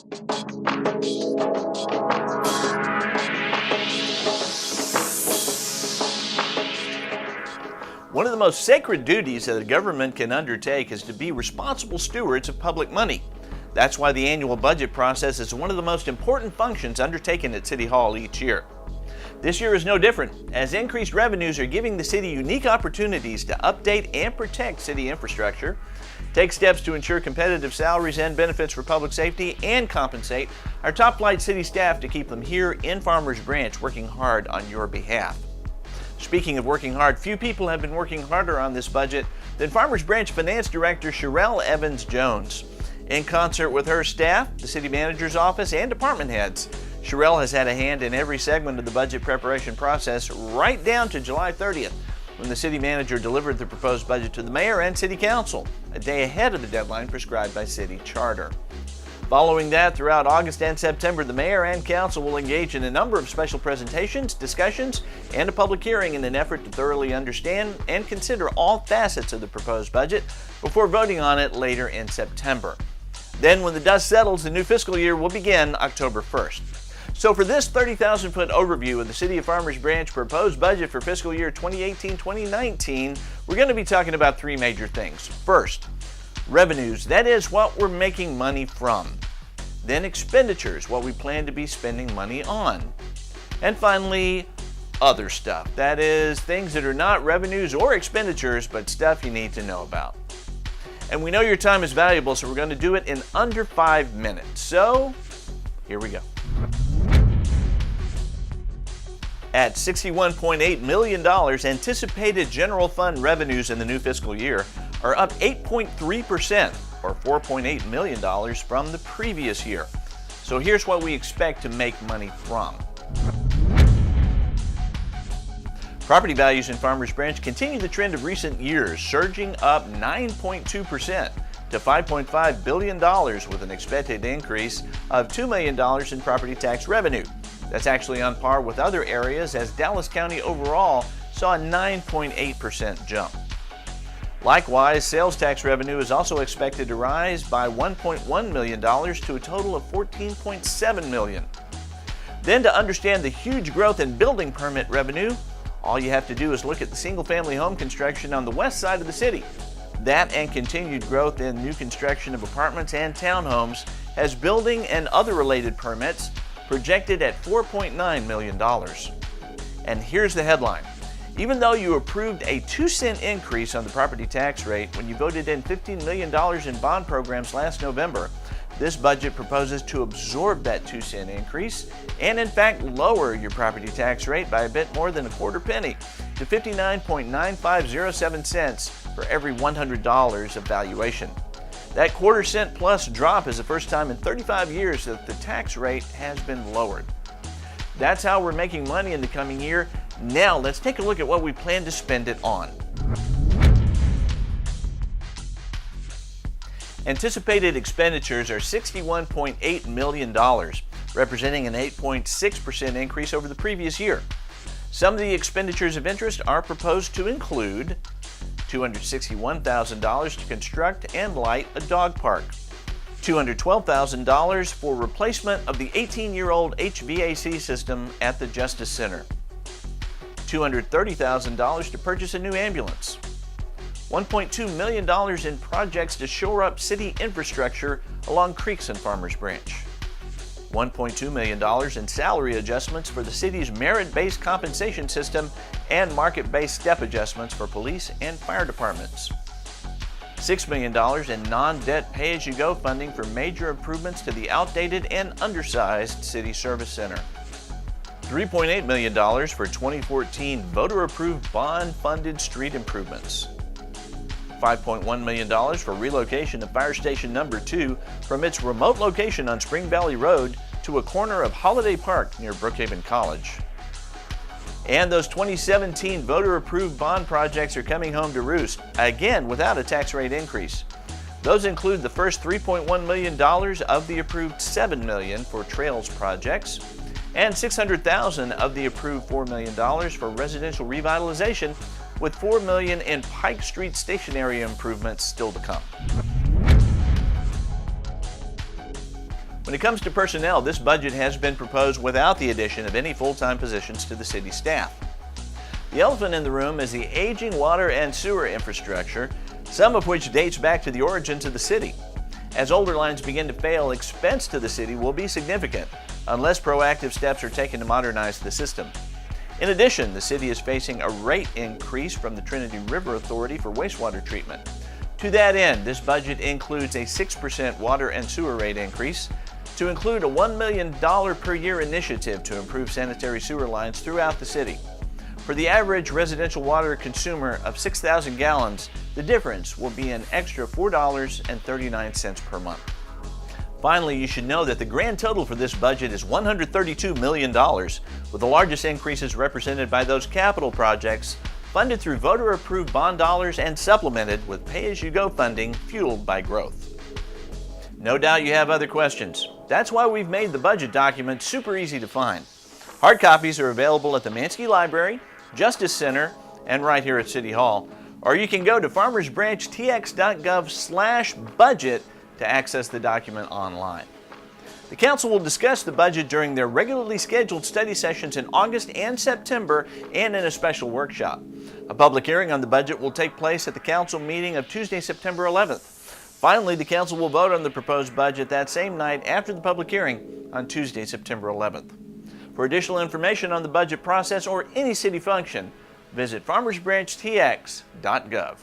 One of the most sacred duties that a government can undertake is to be responsible stewards of public money. That's why the annual budget process is one of the most important functions undertaken at City Hall each year. This year is no different, as increased revenues are giving the city unique opportunities to update and protect city infrastructure, take steps to ensure competitive salaries and benefits for public safety, and compensate our top-flight city staff to keep them here in Farmers Branch working hard on your behalf. Speaking of working hard, few people have been working harder on this budget than Farmers Branch Finance Director Sherelle Evans-Jones. In concert with her staff, the city manager's office, and department heads, Sherelle has had a hand in every segment of the budget preparation process right down to July 30th, when the city manager delivered the proposed budget to the mayor and city council, a day ahead of the deadline prescribed by city charter. Following that, throughout August and September, the mayor and council will engage in a number of special presentations, discussions, and a public hearing in an effort to thoroughly understand and consider all facets of the proposed budget before voting on it later in September. Then, when the dust settles, the new fiscal year will begin October 1st. So for this 30,000-foot overview of the City of Farmers Branch proposed budget for fiscal year 2018-2019, we're going to be talking about three major things. First, revenues, that is what we're making money from. Then expenditures, what we plan to be spending money on. And finally, other stuff, that is things that are not revenues or expenditures, but stuff you need to know about. And we know your time is valuable, so we're going to do it in under 5 minutes. So, here we go. At $61.8 million, anticipated general fund revenues in the new fiscal year are up 8.3%, or $4.8 million from the previous year. So here's what we expect to make money from. Property values in Farmers Branch continue the trend of recent years, surging up 9.2% to $5.5 billion, with an expected increase of $2 million in property tax revenue. That's actually on par with other areas, as Dallas County overall saw a 9.8% jump. Likewise, sales tax revenue is also expected to rise by $1.1 million to a total of $14.7 million. Then, to understand the huge growth in building permit revenue, all you have to do is look at the single-family home construction on the west side of the city. That and continued growth in new construction of apartments and townhomes has building and other related permits projected at $4.9 million. And here's the headline. Even though you approved a 2-cent increase on the property tax rate when you voted in $15 million in bond programs last November, this budget proposes to absorb that 2-cent increase and in fact lower your property tax rate by a bit more than a quarter penny to 59.9507 cents for every $100 of valuation. That quarter cent plus drop is the first time in 35 years that the tax rate has been lowered. That's how we're making money in the coming year. Now let's take a look at what we plan to spend it on. Anticipated expenditures are $61.8 million, representing an 8.6% increase over the previous year. Some of the expenditures of interest are proposed to include $261,000 to construct and light a dog park, $212,000 for replacement of the 18-year-old HVAC system at the Justice Center, $230,000 to purchase a new ambulance, $1.2 million in projects to shore up city infrastructure along creeks in Farmers Branch, $1.2 million in salary adjustments for the city's merit-based compensation system and market-based step adjustments for police and fire departments, $6 million in non-debt pay-as-you-go funding for major improvements to the outdated and undersized City Service Center, $3.8 million for 2014 voter-approved bond-funded street improvements, $5.1 million for relocation of Fire Station No. 2 from its remote location on Spring Valley Road to a corner of Holiday Park near Brookhaven College. And those 2017 voter-approved bond projects are coming home to roost, again without a tax rate increase. Those include the first $3.1 million of the approved $7 million for trails projects, and $600,000 of the approved $4 million for residential revitalization, with $4 million in Pike Street station area improvements still to come. When it comes to personnel, this budget has been proposed without the addition of any full-time positions to the city staff. The elephant in the room is the aging water and sewer infrastructure, some of which dates back to the origins of the city. As older lines begin to fail, expense to the city will be significant unless proactive steps are taken to modernize the system. In addition, the city is facing a rate increase from the Trinity River Authority for wastewater treatment. To that end, this budget includes a 6% water and sewer rate increase, to include a $1 million per year initiative to improve sanitary sewer lines throughout the city. For the average residential water consumer of 6,000 gallons, the difference will be an extra $4.39 per month. Finally, you should know that the grand total for this budget is $132 million, with the largest increases represented by those capital projects funded through voter-approved bond dollars and supplemented with pay-as-you-go funding fueled by growth. No doubt you have other questions. That's why we've made the budget document super easy to find. Hard copies are available at the Manske Library, Justice Center, and right here at City Hall. Or you can go to farmersbranchtx.gov/budget to access the document online. The Council will discuss the budget during their regularly scheduled study sessions in August and September and in a special workshop. A public hearing on the budget will take place at the Council meeting of Tuesday, September 11th. Finally, the Council will vote on the proposed budget that same night after the public hearing on Tuesday, September 11th. For additional information on the budget process or any city function, visit farmersbranchtx.gov.